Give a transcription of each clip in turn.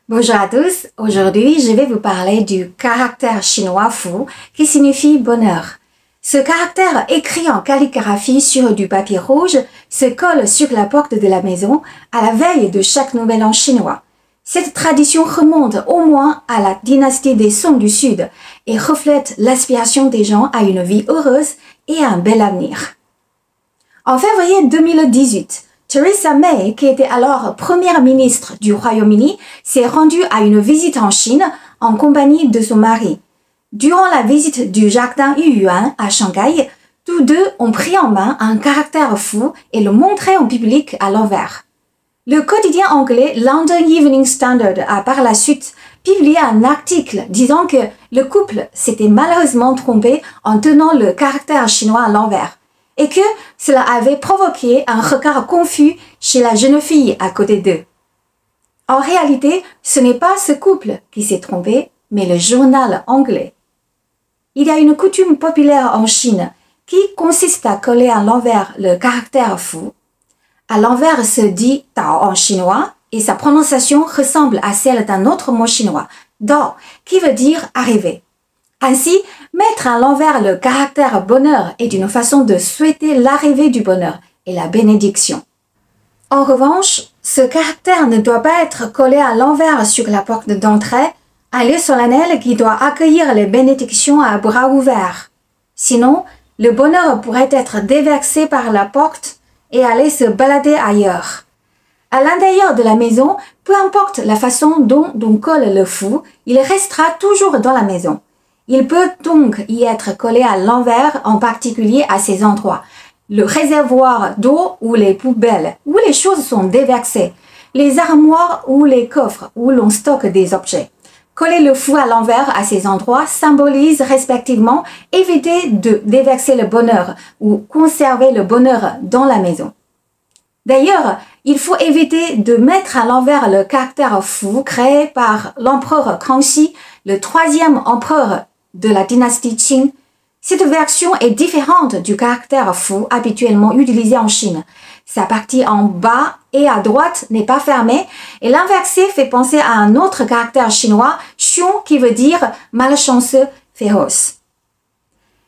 Bonjour à tous, aujourd'hui je vais vous parler du caractère chinois Fu qui signifie bonheur. Ce caractère écrit en calligraphie sur du papier rouge se colle sur la porte de la maison à la veille de chaque nouvel an chinois. Cette tradition remonte au moins à la dynastie des Song du Sud et reflète l'aspiration des gens à une vie heureuse et à un bel avenir. En février 2018, Theresa May, qui était alors première ministre du Royaume-Uni, s'est rendue à une visite en Chine en compagnie de son mari. Durant la visite du jardin Yuyuan à Shanghai, tous deux ont pris en main un caractère fou et le montré en public à l'envers. Le quotidien anglais London Evening Standard a par la suite publié un article disant que le couple s'était malheureusement trompé en tenant le caractère chinois à l'envers et que cela avait provoqué un regard confus chez la jeune fille à côté d'eux. En réalité, ce n'est pas ce couple qui s'est trompé, mais le journal anglais. Il y a une coutume populaire en Chine qui consiste à coller à l'envers le caractère fou. À l'envers se dit Dao en chinois et sa prononciation ressemble à celle d'un autre mot chinois, Dao, qui veut dire arriver. Ainsi, mettre à l'envers le caractère bonheur est une façon de souhaiter l'arrivée du bonheur et la bénédiction. En revanche, ce caractère ne doit pas être collé à l'envers sur la porte d'entrée, un lieu solennel qui doit accueillir les bénédictions à bras ouverts. Sinon, le bonheur pourrait être déversé par la porte et aller se balader ailleurs. À l'intérieur de la maison, peu importe la façon dont on colle le fou, il restera toujours dans la maison. Il peut donc y être collé à l'envers, en particulier à ces endroits. Le réservoir d'eau ou les poubelles, où les choses sont déversées. Les armoires ou les coffres, où l'on stocke des objets. Coller le fou à l'envers à ces endroits symbolise respectivement éviter de déverser le bonheur ou conserver le bonheur dans la maison. D'ailleurs, il faut éviter de mettre à l'envers le caractère fou créé par l'empereur Kangxi, le troisième empereur de la dynastie Qing. Cette version est différente du caractère fou habituellement utilisé en Chine. Sa partie en bas et à droite n'est pas fermée et l'inversé fait penser à un autre caractère chinois, Xiong, qui veut dire malchanceux, féroce.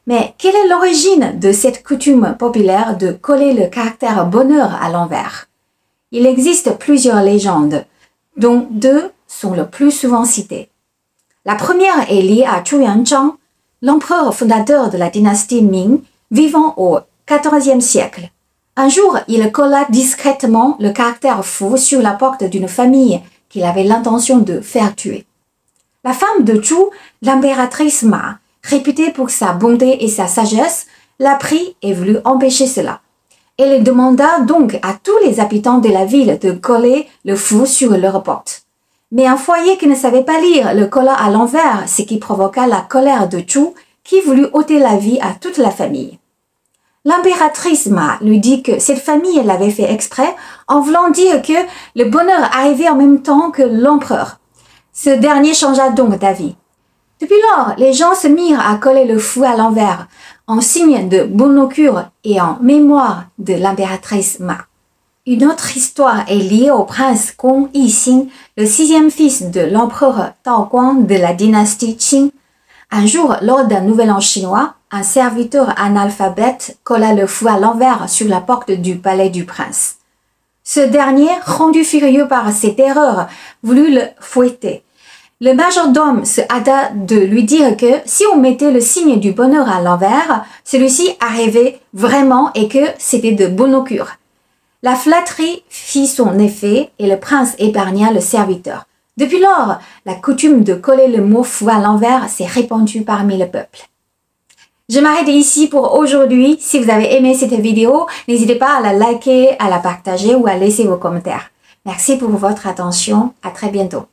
Mais quelle est l'origine de cette coutume populaire de coller le caractère bonheur à l'envers? Il existe plusieurs légendes, dont deux sont le plus souvent citées. La première est liée à Zhu Yuanzhang, l'empereur fondateur de la dynastie Ming, vivant au XIVe siècle. Un jour, il colla discrètement le caractère fou sur la porte d'une famille qu'il avait l'intention de faire tuer. La femme de Zhu, l'impératrice Ma, réputée pour sa bonté et sa sagesse, la prit et voulut empêcher cela. Elle demanda donc à tous les habitants de la ville de coller le fou sur leur porte. Mais un foyer qui ne savait pas lire le colla à l'envers, ce qui provoqua la colère de Zhu, qui voulut ôter la vie à toute la famille. L'impératrice Ma lui dit que cette famille l'avait fait exprès en voulant dire que le bonheur arrivait en même temps que l'empereur. Ce dernier changea donc d'avis. Depuis lors, les gens se mirent à coller le fou à l'envers, en signe de bon augure et en mémoire de l'impératrice Ma. Une autre histoire est liée au prince Gong Yixing, le sixième fils de l'empereur Daoguang de la dynastie Qing. Un jour, lors d'un nouvel an chinois, un serviteur analphabète colla le fou à l'envers sur la porte du palais du prince. Ce dernier, rendu furieux par cette erreur, voulut le fouetter. Le majordome se hâta de lui dire que si on mettait le signe du bonheur à l'envers, celui-ci arrivait vraiment et que c'était de bon augure. La flatterie fit son effet et le prince épargna le serviteur. Depuis lors, la coutume de coller le mot fou à l'envers s'est répandue parmi le peuple. Je m'arrête ici pour aujourd'hui. Si vous avez aimé cette vidéo, n'hésitez pas à la liker, à la partager ou à laisser vos commentaires. Merci pour votre attention. À très bientôt.